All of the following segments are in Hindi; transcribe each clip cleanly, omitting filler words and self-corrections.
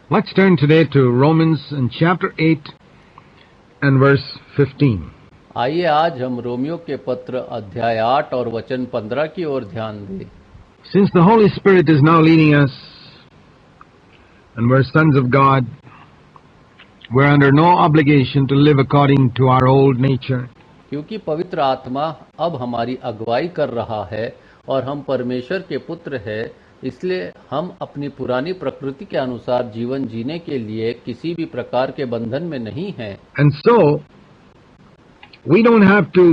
Let's turn today to Romans in chapter 8 and verse 15. आइए आज हम रोमियो के पत्र अध्याय 8 और वचन 15 की ओर ध्यान दें। Since the Holy Spirit is now leading us and we're sons of God, we're under no obligation to live according to our old nature. क्योंकि पवित्र आत्मा अब हमारी अगुवाई कर रहा है और हम परमेश्वर के पुत्र हैं, इसलिए हम अपनी पुरानी प्रकृति के अनुसार जीवन जीने के लिए किसी भी प्रकार के बंधन में नहीं हैं। And so, we don't have to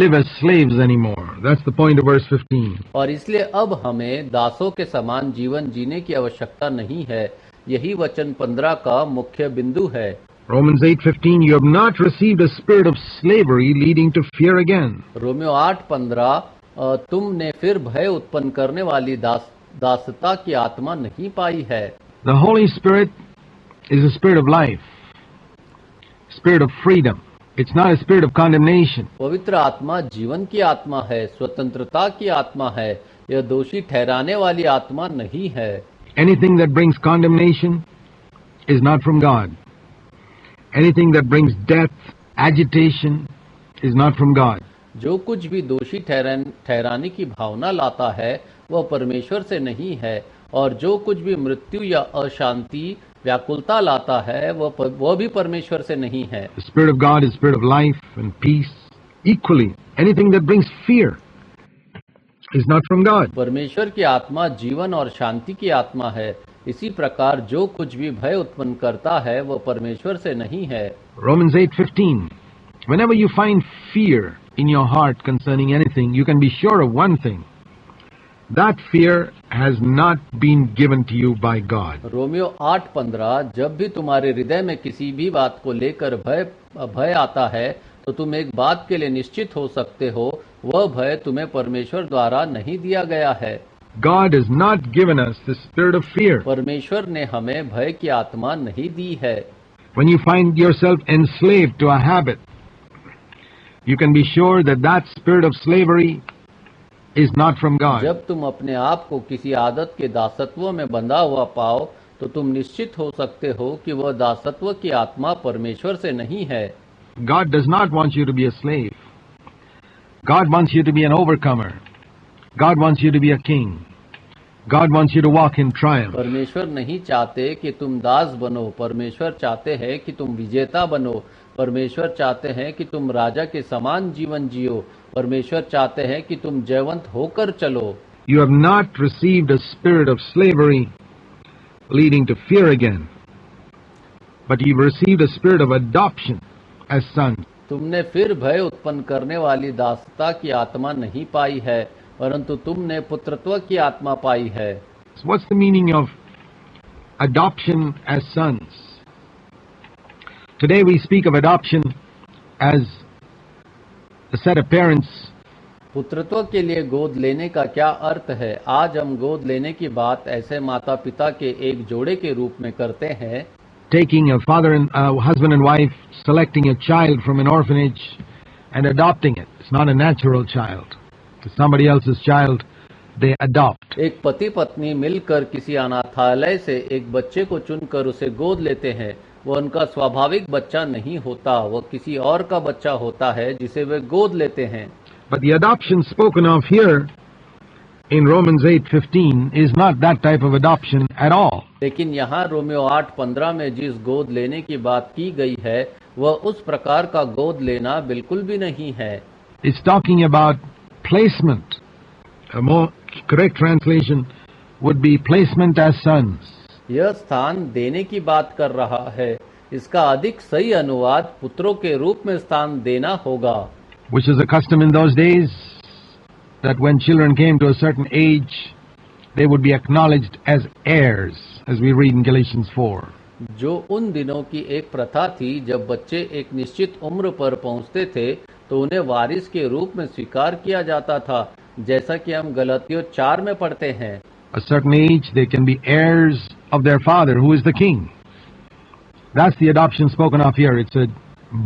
live as slaves anymore. That's the point of verse 15. और इसलिए अब हमें दासों के समान जीवन जीने की आवश्यकता नहीं है। यही वचन 15 का मुख्य बिंदु है। Romans 8:15, you have not received a spirit of slavery leading to fear again. Romeo 8:15, तुमने फिर भय उत्पन्न करने वाली दासता की आत्मा नहीं पाई है। The Holy Spirit is a spirit of life, spirit of freedom. It's not a spirit of condemnation. पवित्र आत्मा जीवन की आत्मा है, स्वतंत्रता की आत्मा है। यह दोषी ठहराने वाली आत्मा नहीं है। Anything that brings condemnation is not from God. Anything that brings death, agitation is not from God. जो कुछ भी दोषी ठहराने की भावना लाता है वह परमेश्वर से नहीं है, और जो कुछ भी मृत्यु या अशांति व्याकुलता लाता है वह भी परमेश्वर से नहीं है। The Spirit of God is spirit of life and peace. Equally, anything that brings fear is not from God. परमेश्वर की आत्मा जीवन और शांति की आत्मा है। इसी प्रकार जो कुछ भी भय उत्पन्न करता है वह परमेश्वर से नहीं है। Romans 8:15. Whenever you find fear in your heart concerning anything, you can be sure of one thing. That fear has not been given to you by God. Romeo 8:15, जब भी तुम्हारे हृदय में किसी भी बात को लेकर भय आता है तो तुम एक बात के लिए निश्चित हो सकते हो, वह भय तुम्हें परमेश्वर द्वारा नहीं दिया गया है। God has not given us the spirit of fear. परमेश्वर ने हमें भय की आत्मा नहीं दी है। When you find yourself enslaved to a habit, you can be sure that that spirit of slavery is not from God. जब तुम अपने आप को किसी आदत के दासत्व में बंधा हुआ पाओ तो तुम निश्चित हो सकते हो कि वह दासत्व की आत्मा परमेश्वर से नहीं है। God does not want you to be a slave. God wants you to be an overcomer. God wants you to be a king. God wants you to walk in triumph. परमेश्वर नहीं चाहते कि तुम दास बनो, परमेश्वर चाहते हैं कि तुम विजेता बनो। परमेश्वर चाहते हैं कि तुम राजा के समान जीवन जियो। परमेश्वर चाहते हैं कि तुम जयवंत होकर चलो। You have not received a spirit of slavery leading to fear again, but you've received a spirit of adoption as sons. तुमने फिर भय उत्पन्न करने वाली दासता की आत्मा नहीं पाई है, परंतु तुमने पुत्रत्व की आत्मा पाई है। So what's the meaning of adoption as sons? Today we speak of adoption as a set of parents पुत्रत्व के लिए गोद लेने का क्या अर्थ है? आज हम गोद लेने की बात ऐसे माता पिता के एक जोड़े के रूप में करते हैं, taking a father and husband and wife, selecting a child from an orphanage and adopting it. It's not a natural child. It's somebody else's child. They adopt. एक पति पत्नी मिलकर किसी अनाथालय से एक बच्चे को चुनकर उसे गोद लेते हैं। वह उनका स्वाभाविक बच्चा नहीं होता, वह किसी और का बच्चा होता है जिसे वे गोद लेते हैं। But the adoption spoken of here in Romans 8:15 is not that type of adoption at all. लेकिन यहाँ रोमियो 8:15 में जिस गोद लेने की बात की गई है वह उस प्रकार का गोद लेना बिल्कुल भी नहीं है। It's talking about placement. A more correct translation would be placement as sons. यह स्थान देने की बात कर रहा है। इसका अधिक सही अनुवाद पुत्रों के रूप में स्थान देना होगा। Which is a custom in those days, that when children came to a certain age, they would be acknowledged as heirs, as we read in Galatians 4. जो उन दिनों की एक प्रथा थी, जब बच्चे एक निश्चित उम्र पर पहुंचते थे तो उन्हें वारिस के रूप में स्वीकार किया जाता था, जैसा कि हम गलातियों 4 में पढ़ते हैं। A certain age, they can be heirs of their father, who is the king. That's the adoption spoken of here. It's a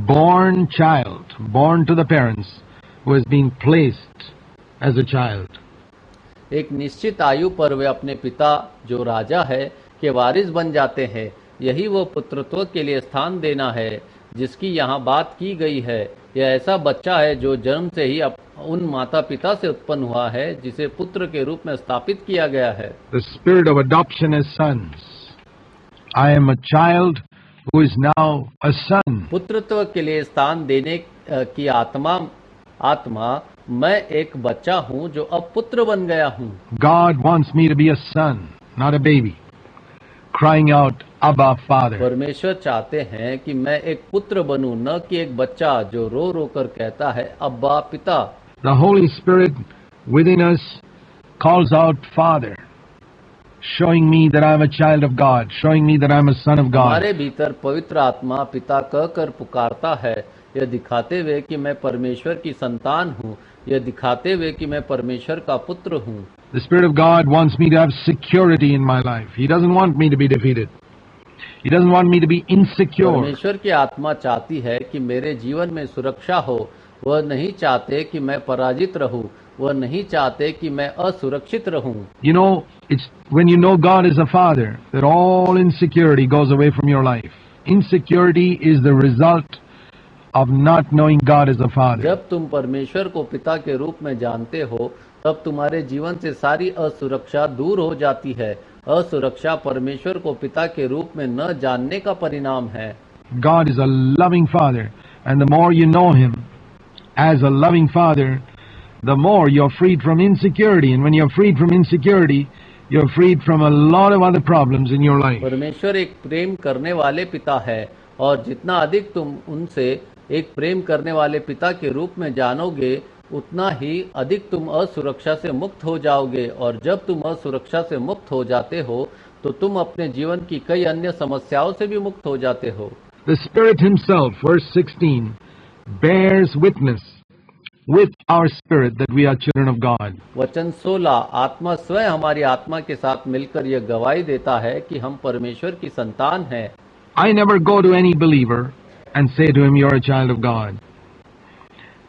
born child, born to the parents, who is being placed as a child. एक निश्चित आयु पर वे अपने पिता जो राजा है के वारिस बन जाते हैं। यही वो पुत्रत्व के लिए स्थान देना है जिसकी यहाँ बात की गई है। यह ऐसा बच्चा है जो जन्म से ही उन माता पिता से उत्पन्न हुआ है जिसे पुत्र के रूप में स्थापित किया गया है। The spirit of adoption as sons. I am a child who is now a son. पुत्रत्व के लिए स्थान देने की आत्मा मैं एक बच्चा हूँ जो अब पुत्र बन गया हूँ। God wants me to be a son, not a baby, crying out, Abba, Father. परमेश्वर चाहते हैं कि मैं एक पुत्र बनूं, न कि एक बच्चा जो रो रो कर कहता है अब्बा पिता। The Holy Spirit within us calls out, Father, showing me that I am a child of God, showing me that I am a son of God. हमारे भीतर पवित्र आत्मा पिता कहकर पुकारता है, यह दिखाते हुए कि मैं परमेश्वर की संतान हूँ, यह दिखाते हुए कि मैं परमेश्वर का पुत्र हूँ। The Spirit of God wants me to have security in my life. He doesn't want me to be defeated. He doesn't want me to be insecure. परमेश्वर की आत्मा चाहती है कि मेरे जीवन में सुरक्षा हो। वह नहीं चाहते कि मैं पराजित रहूं, वह नहीं चाहते कि मैं असुरक्षित रहूं। You know, it's when you know God is a Father that all insecurity goes away from your life. Insecurity is the result of not knowing God as a Father. जब तुम परमेश्वर को पिता के रूप में जानते हो, तब तुम्हारे जीवन से सारी असुरक्षा दूर हो जाती है। असुरक्षा परमेश्वर को पिता के रूप में न जानने का परिणाम है। God is a loving Father, and the more you know Him as a loving Father, the more you're freed from insecurity. And when you're freed from insecurity, you're freed from a lot of other problems in your life. परमेश्वर एक प्रेम करने वाले पिता है, और जितना अधिक तुम उनसे एक प्रेम करने वाले पिता के रूप में जानोगे, उतना ही अधिक तुम असुरक्षा से मुक्त हो जाओगे। और जब तुम असुरक्षा से मुक्त हो जाते हो, तो तुम अपने जीवन की कई अन्य समस्याओं से भी मुक्त हो जाते हो। The Spirit Himself, verse 16, bears witness with our spirit that we are children of God. वचन 16, आत्मा स्वयं हमारी आत्मा के साथ मिलकर यह गवाही देता है कि हम परमेश्वर की संतान हैं। I never go to any believer and say to him, you're a child of God.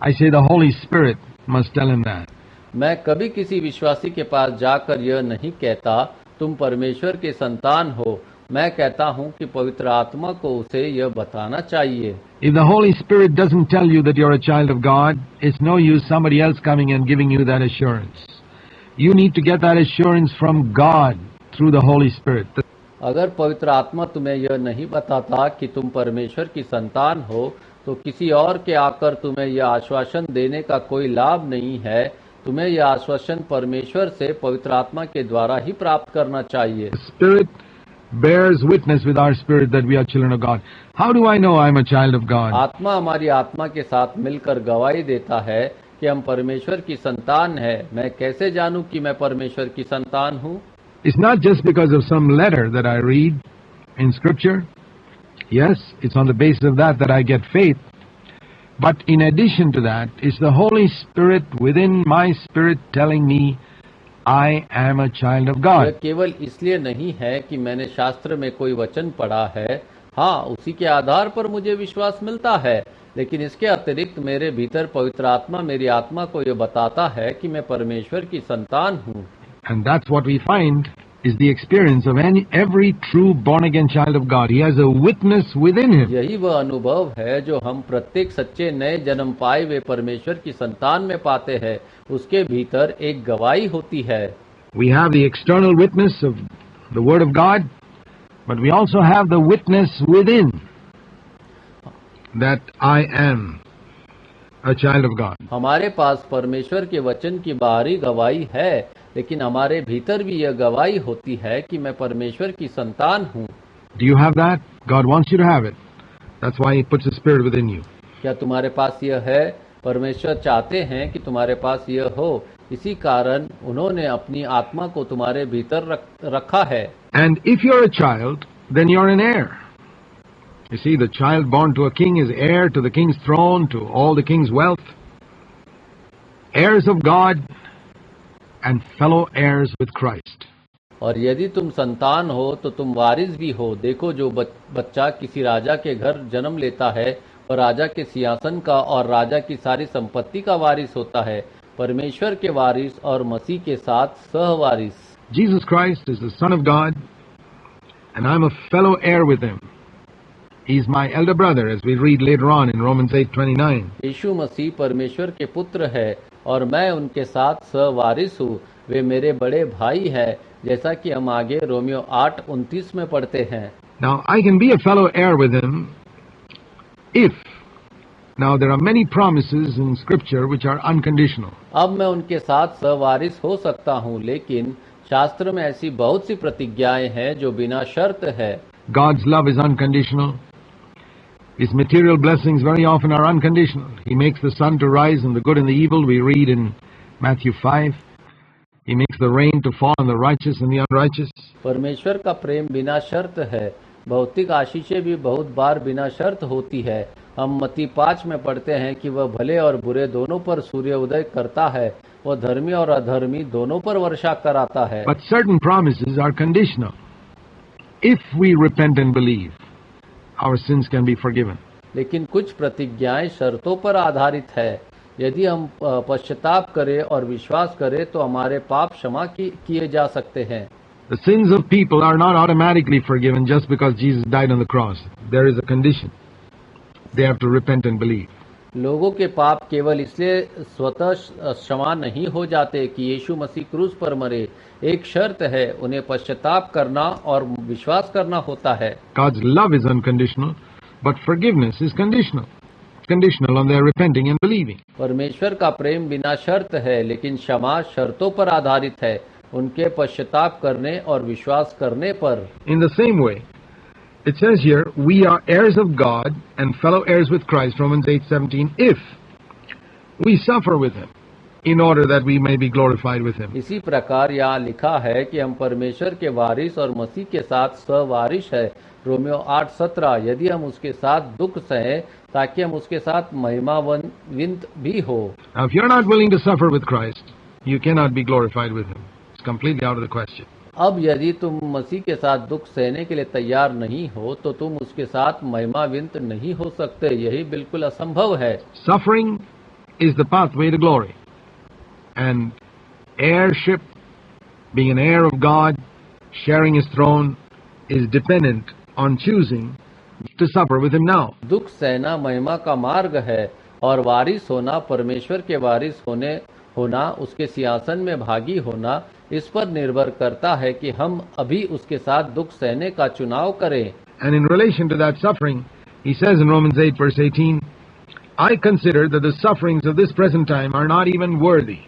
I say the Holy Spirit must tell him that. मैं कभी किसी विश्वासी के पास जाकर यह नहीं कहता तुम परमेश्वर के संतान हो। मैं कहता हूँ कि पवित्र आत्मा को उसे यह बताना चाहिए। If the Holy Spirit doesn't tell you that you're a child of God, it's no use somebody else coming and giving you that assurance. You need to get that assurance from God through the Holy Spirit. अगर पवित्र आत्मा तुम्हें यह नहीं बताता कि तुम परमेश्वर की संतान हो, तो किसी और के आकर तुम्हें यह आश्वासन देने का कोई लाभ नहीं है। तुम्हें यह आश्वासन परमेश्वर से पवित्र आत्मा के द्वारा ही प्राप्त करना चाहिए। The Spirit bears witness with our spirit that we are children of God. How do I know I'm a child of God? आत्मा हमारी आत्मा के साथ मिलकर गवाही देता है कि हम परमेश्वर की संतान है। मैं कैसे जानूं कि मैं परमेश्वर की संतान हूँ? It's not just because of some letter that I read in Scripture. Yes, it's on the basis of that I get faith. But in addition to that, it's the Holy Spirit within my spirit telling me I am a child of यह God. केवल इसलिए नहीं है कि मैंने शास्त्र में कोई वचन पढ़ा है। हाँ, उसी के आधार पर मुझे विश्वास मिलता है, लेकिन इसके अतिरिक्त मेरे भीतर पवित्र आत्मा मेरी आत्मा को यह बताता है कि मैं परमेश्वर की संतान हूँ। And that's what we find is the experience of every true born-again child of God. He has a witness within him. यही वह अनुभव है जो हम प्रत्येक सच्चे नए जन्म पाए हुए परमेश्वर की संतान में पाते हैं। उसके भीतर एक गवाही होती है। We have the external witness of the Word of God, but we also have the witness within that I am a child of God. हमारे पास परमेश्वर के वचन की बाहरी गवाही है, लेकिन हमारे भीतर भी यह गवाही होती है कि मैं परमेश्वर की संतान हूँ। Do you have that? God wants you to have it. That's why He puts His Spirit within you. क्या तुम्हारे पास यह है? परमेश्वर चाहते हैं कि तुम्हारे पास यह हो, इसी कारण उन्होंने अपनी आत्मा को तुम्हारे भीतर रखा है। And if you're a child, then you're an heir. You see, the child born to a king is heir to the king's throne, to all the king's wealth. Heirs of God and fellow heirs with Christ. और यदि तुम संतान हो तो तुम वारिस भी हो। देखो, जो बच्चा किसी राजा के घर जन्म लेता है और राजा के सिंहासन का और राजा की सारी संपत्ति का वारिस होता है। परमेश्वर के वारिस और मसीह के साथ सहवारिस। Jesus Christ is the Son of God, and I'm a fellow heir with him. He's my elder brother, as we read later on in Romans 8:29. यीशु मसीह परमेश्वर के पुत्र है और मैं उनके साथ सहवारिस हूँ। वे मेरे बड़े भाई है, जैसा कि हम आगे रोमियो 8:29 में पढ़ते हैं। Now, I can be a fellow heir with him if... Now, there are many promises in Scripture which are unconditional. अब मैं उनके साथ सहवारिस हो सकता हूँ, लेकिन शास्त्र में ऐसी बहुत सी प्रतिज्ञाएं हैं जो बिना शर्त है। God's love is unconditional. His material blessings very often are unconditional. He makes the sun to rise on the good and the evil, we read in Matthew 5. He makes the rain to fall on the righteous and the unrighteous. परमेश्वर का प्रेम बिना शर्त है। भौतिक आशीषें भी बहुत बार बिना शर्त होती है। हम मत्ती 5 में पढ़ते हैं कि वह भले और बुरे दोनों पर सूर्य उदय करता है। वह धर्मी और अधर्मी दोनों पर वर्षा कराता है। But certain promises are conditional. If we repent and believe, our sins can be forgiven. लेकिन कुछ प्रतिज्ञाएं शर्तों पर आधारित है। यदि हम पश्चाताप करें और विश्वास करें तो हमारे पाप क्षमा किए जा सकते हैं। The sins of people are not automatically forgiven just because Jesus died on the cross. There is a condition. They have to repent and believe. लोगों के पाप केवल इसलिए स्वतः क्षमा नहीं हो जाते कि यीशु मसीह क्रूस पर मरे। एक शर्त है, उन्हें पश्चाताप करना और विश्वास करना होता है। God's love is unconditional, but forgiveness is conditional. It's conditional on their repenting and believing. परमेश्वर का प्रेम बिना शर्त है, लेकिन क्षमा शर्तों पर आधारित है, उनके पश्चाताप करने और विश्वास करने पर। In the same way, it says here, we are heirs of God and fellow heirs with Christ, Romans 8:17, if we suffer with him, in order that we may be glorified with him. इसी प्रकार यहाँ लिखा है कि हम परमेश्वर के वारिस और मसीह के साथ सहवारिस है, रोमियो 8:17, यदि हम उसके साथ दुख सहें ताकि हम उसके साथ महिमान्वित भी हो। Now, if you're not willing to suffer with Christ, you cannot be glorified with him. It's completely out of the question. अब यदि तुम मसीह के साथ दुख सहने के लिए तैयार नहीं हो तो तुम उसके साथ महिमान्वित नहीं हो सकते। यही बिल्कुल असंभव है। Suffering is the pathway to glory. And heirship, being an heir of God, sharing his throne, is dependent on choosing to suffer with him now. दुख सहना महिमा का मार्ग है और वारिस होना, परमेश्वर के वारिस होना, उसके सिंहासन में भागी होना, इस पर निर्भर करता है कि हम अभी उसके साथ दुख सहने का चुनाव करें। And in relation to that suffering, he says in Romans 8:18, I consider that the sufferings of this present time are not even worthy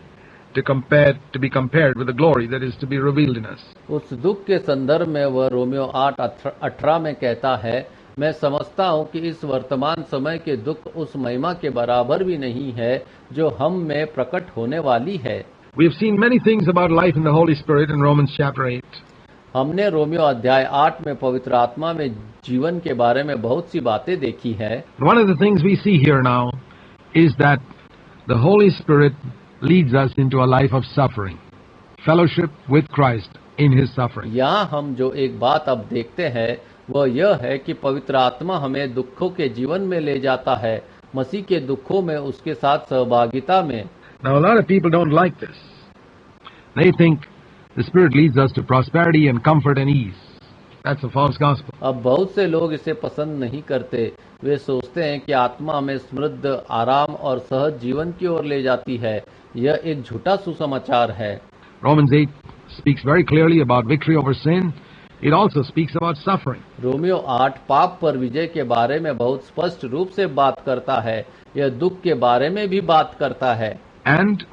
to be compared with the glory that is to be revealed in us. उस दुख के संदर्भ में वह रोमियो 8:18 में कहता है, मैं समझता हूँ कि इस वर्तमान समय के दुख उस महिमा के बराबर भी नहीं है जो हम में प्रकट होने वाली है। We have seen many things about life in the Holy Spirit in Romans chapter 8. हमने रोमियो अध्याय 8 में पवित्र आत्मा में जीवन के बारे में बहुत सी बातें देखी है। One of the things we see here now is that the Holy Spirit leads us into a life of suffering, fellowship with Christ in his suffering. यहाँ हम जो एक बात अब देखते हैं वह यह है कि पवित्र आत्मा हमें दुखों के जीवन में ले जाता है, मसीह के दुखों में उसके साथ सहभागिता में। Now, a lot of people don't like this. They think the Spirit leads us to prosperity and comfort and ease. That's a false gospel. अब बहुत से लोग इसे पसंद नहीं करते। वे सोचते हैं कि आत्मा हमें समृद्ध, आराम और सहज जीवन की ओर ले जाती है। यह एक झूठा सुसमाचार है। Romans 8 speaks very clearly about victory over sin. It also speaks about suffering. Romeo 8 पाप पर विजय के बारे में बहुत स्पष्ट रूप से बात करता है। यह दुख के बारे में भी बात करता है। And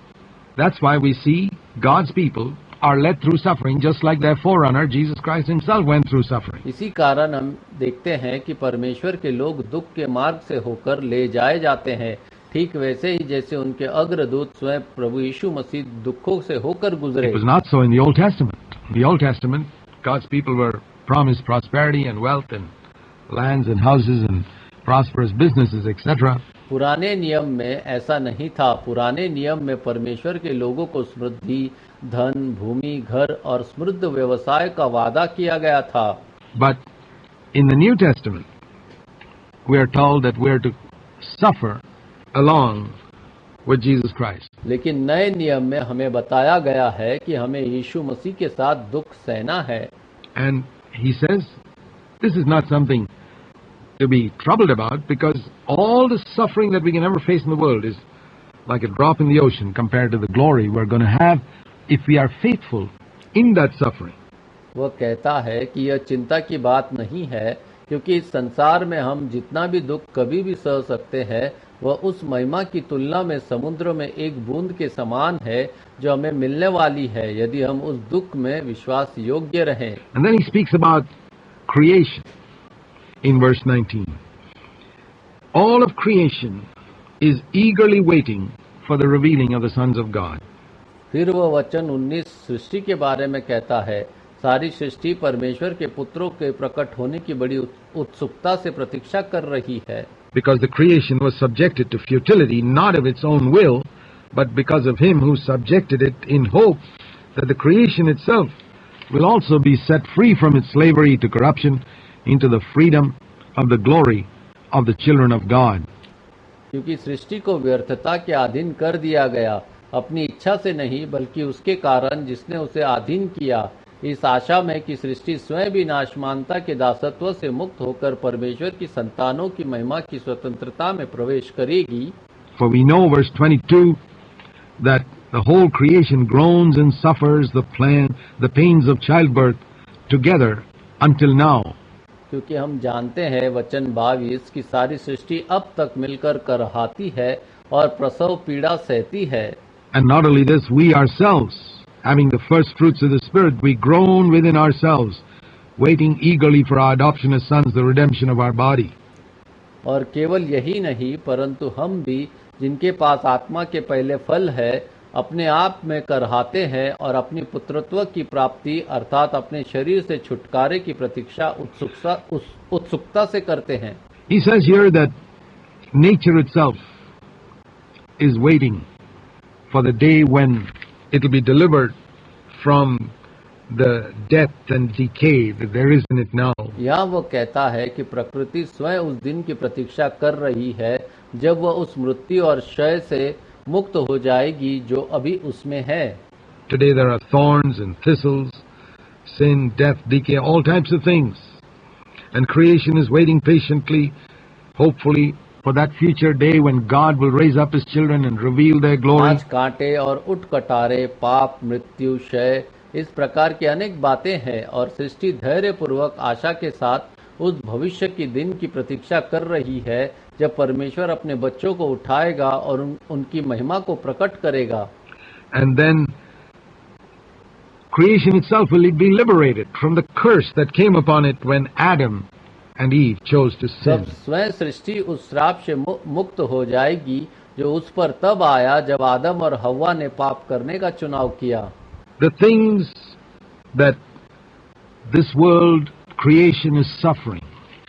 that's why we see God's people are led through suffering, just like their forerunner, Jesus Christ himself, went through suffering. इसी कारण हम देखते हैं कि परमेश्वर के लोग दुख के मार्ग से होकर ले जाए जाते हैं, ठीक वैसे ही जैसे उनके अग्रदूत स्वयं प्रभु यीशु मसीह दुखों से होकर गुजरे। It was not so in the Old Testament. In the Old Testament, God's people were promised prosperity and wealth and lands and houses and prosperous businesses, etc. पुराने नियम में ऐसा नहीं था। पुराने नियम में परमेश्वर के लोगों को समृद्धि, धन, भूमि, घर और समृद्ध व्यवसाय का वादा किया गया था। But in the New Testament, we are told that we are to suffer along with Jesus Christ. लेकिन नए नियम में हमें बताया गया है कि हमें यीशु मसीह के साथ दुख सहना है। And he says This is not something to be troubled about, because all the suffering that we can ever face in the world is like a drop in the ocean compared to the glory we're going to have if we are faithful in that suffering. वह कहता है कि यह चिंता की बात नहीं है, क्योंकि इस संसार में हम जितना भी दुख कभी भी सह सकते हैं वह उस महिमा की तुलना में समुद्र में एक बूंद के समान है जो हमें मिलने वाली है यदि हम उस दुख में विश्वास योग्य रहें। And then he speaks about creation in verse 19. All of creation is eagerly waiting for the revealing of the sons of God. फिर वह वचन 19 सृष्टि के बारे में कहता है, सारी सृष्टि परमेश्वर के पुत्रों के प्रकट होने की बड़ी उत्सुकता से प्रतीक्षा कर रही है। Because the creation was subjected to futility, not of its own will, but because of him who subjected it, in hope that the creation itself will also be set free from its slavery to corruption into the freedom of the glory of the children of God. क्योंकि सृष्टि को व्यर्थता के अधीन कर दिया गया, अपनी इच्छा से नहीं बल्कि उसके कारण जिसने उसे अधीन किया, इस आशा में कि सृष्टि स्वयं भी नाशमानता के दासत्व से मुक्त होकर परमेश्वर की संतानों की महिमा की स्वतंत्रता में प्रवेश करेगी। For we know, verse 22, that the whole creation groans and suffers the pains of childbirth together until now. क्योंकि हम जानते हैं वचन 22 की सारी सृष्टि अब तक मिलकर करहाती है और प्रसव पीड़ा सहती है। And not only this, we ourselves, having the first fruits of the Spirit, we groan within ourselves, waiting eagerly for our adoption as sons, the redemption of our body. और केवल यही नहीं, परंतु हम भी जिनके पास आत्मा के पहले फल है, अपने आप में करहाते हैं और अपनी पुत्रत्व की प्राप्ति अर्थात अपने शरीर से छुटकारे की प्रतीक्षा उत्सुकता से करते हैं। He says here that nature itself is waiting for the day when it will be delivered from the death and decay that there is in it now. यहाँ वो कहता है कि प्रकृति स्वयं उस दिन की प्रतीक्षा कर रही है जब वह उस मृत्यु और क्षय से मुक्त हो जाएगी जो अभी उसमें है। Today there are thorns and thistles, sin, death, decay, all types of things. And creation is waiting patiently, hopefully, for that future day when God will raise up His children and reveal their glory. आज कांटे और उठ कटारे, पाप, मृत्यु, क्षय, इस प्रकार की अनेक बातें हैं और सृष्टि धैर्य पूर्वक आशा के साथ उस भविष्य की दिन की प्रतीक्षा कर रही है जब परमेश्वर अपने बच्चों को उठाएगा और उनकी महिमा को प्रकट करेगा। And then creation itself will be liberated from the curse that came upon it when Adam and Eve chose to sin. तब स्वयं सृष्टि उस श्राप से मुक्त हो जाएगी जो उस पर तब आया जब आदम और हव्वा ने पाप करने का चुनाव किया। The things that this world creation is suffering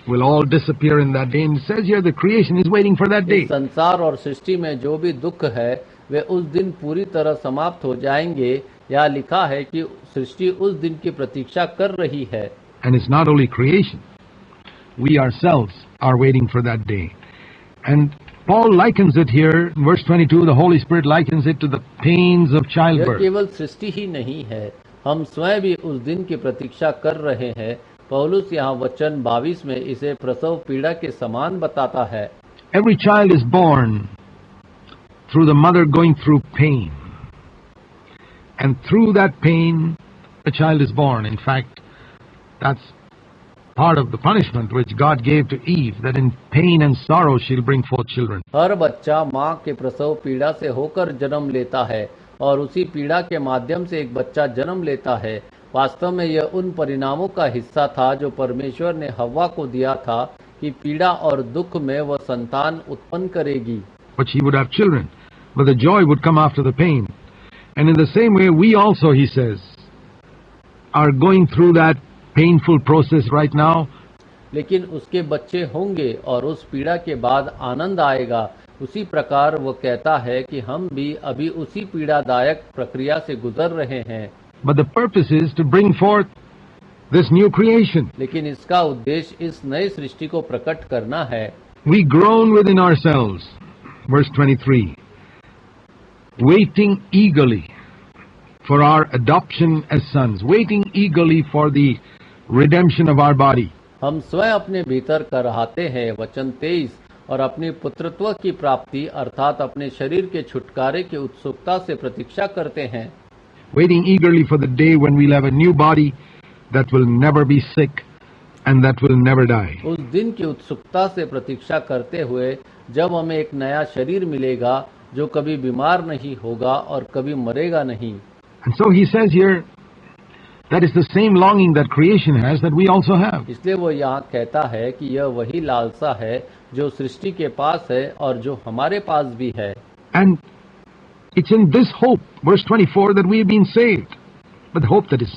will all disappear in that day. And it says here the creation is waiting for that day. संसार और सृष्टि में जो भी दुख है वे उस दिन पूरी तरह समाप्त हो जाएंगे। यहाँ लिखा है कि सृष्टि उस दिन की प्रतीक्षा कर रही है। And it's not only creation. We ourselves are waiting for that day. And Paul likens it here in verse 22, the Holy Spirit likens it to the pains of यह childbirth. केवल सृष्टि ही नहीं है, हम स्वयं भी उस दिन की प्रतीक्षा कर रहे हैं। पौलुस यहाँ वचन 22 में इसे प्रसव पीड़ा के समान बताता है। Every child is born through the mother going through pain. And through that pain, a child is born. In fact, that's part of the punishment which God gave to Eve, that in pain and sorrow she'll bring forth children. हर बच्चा माँ के प्रसव पीड़ा से होकर जन्म लेता है और उसी पीड़ा के माध्यम से एक बच्चा जन्म लेता है। वास्तव में यह उन परिणामों का हिस्सा था जो परमेश्वर ने हव्वा को दिया था कि पीड़ा और दुख में वह संतान उत्पन्न करेगी। But she would have children, but the joy would come after the pain. And in the same way, we also, he says, are going through that painful process right now. लेकिन उसके बच्चे होंगे और उस पीड़ा के बाद आनंद आएगा। उसी प्रकार वो कहता है कि हम भी अभी उसी पीड़ादायक प्रक्रिया से गुजर रहे हैं। But the purpose is to bring forth this new creation. लेकिन इसका उद्देश्य इस नई सृष्टि को प्रकट करना है। We groan within ourselves, verse 23, waiting eagerly for our adoption as sons, waiting eagerly for the redemption of our body. हम स्वयं अपने भीतर कराहते हैं, वचन 23, और अपनी पुत्रत्व की प्राप्ति अर्थात अपने शरीर के छुटकारे की उत्सुकता से प्रतीक्षा करते हैं, waiting eagerly for the day when we'll have a new body that will never be sick and that will never die. उस दिन की उत्सुकता से प्रतीक्षा करते हुए जब हमें एक नया शरीर मिलेगा जो कभी बीमार नहीं होगा और कभी मरेगा नहीं। And so he says here, that is the same longing that creation has that we also have. इसलिए वो यहाँ कहता है कि यह वही लालसा है जो सृष्टि के पास है और जो हमारे पास भी है। And it's in this hope, verse 24, that we have been saved. But the hope that is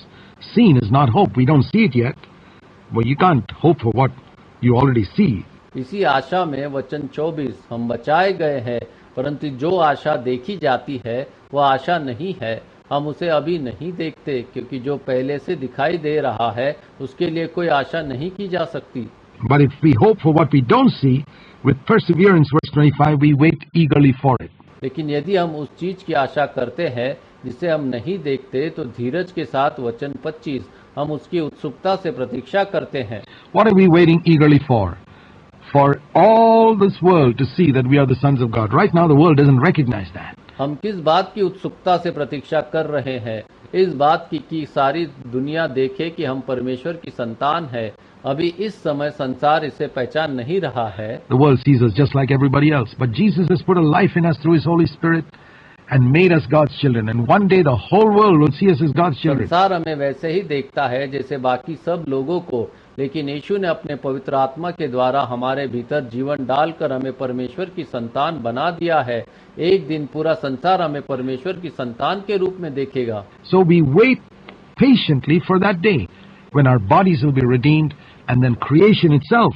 seen is not hope. We don't see it yet. Well, you can't hope for what you already see. इसी आशा में वचन 24, हम बचाए गए हैं, परंतु जो आशा देखी जाती है वह आशा नहीं है। हम उसे अभी नहीं देखते, क्योंकि जो पहले से दिखाई दे रहा है उसके लिए कोई आशा नहीं की जा सकती। But if we hope for what we don't see, with perseverance, verse 25, we wait eagerly for it. लेकिन यदि हम उस चीज की आशा करते हैं जिसे हम नहीं देखते, तो धीरज के साथ वचन 25, हम उसकी उत्सुकता से प्रतीक्षा करते हैं। What are we waiting eagerly for? For all this world to see that we are the sons of God. Right now the world doesn't recognize that. हम किस बात की उत्सुकता से प्रतीक्षा कर रहे हैं? इस बात की कि सारी दुनिया देखे कि हम परमेश्वर की संतान है। अभी इस समय संसार इसे पहचान नहीं रहा है। The world sees us just like everybody else, but Jesus has put a life in us through His Holy Spirit and made us God's children. And one day the whole world will see us as God's children. संसार हमें वैसे ही देखता है जैसे बाकी सब लोगों को, लेकिन यीशु ने अपने पवित्र आत्मा के द्वारा हमारे भीतर जीवन डालकर हमें परमेश्वर की संतान बना दिया है। एक दिन पूरा संसार हमें परमेश्वर की संतान के रूप में देखेगा। So we wait patiently for that day when our bodies will be redeemed and then creation itself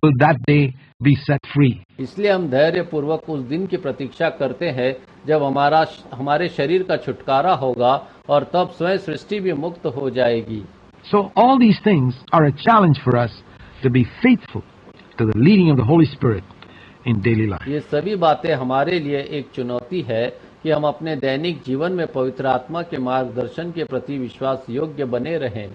will that day be set free. इसलिए हम धैर्य पूर्वक उस दिन की प्रतीक्षा करते हैं जब हमारे शरीर का छुटकारा होगा और तब स्वयं सृष्टि भी मुक्त हो जाएगी। So all these things are a challenge for us to be faithful to the leading of the Holy Spirit in daily life. ये सभी बातें हमारे लिए एक चुनौती है कि हम अपने दैनिक जीवन में पवित्र आत्मा के मार्गदर्शन के प्रति विश्वास योग्य बने रहें।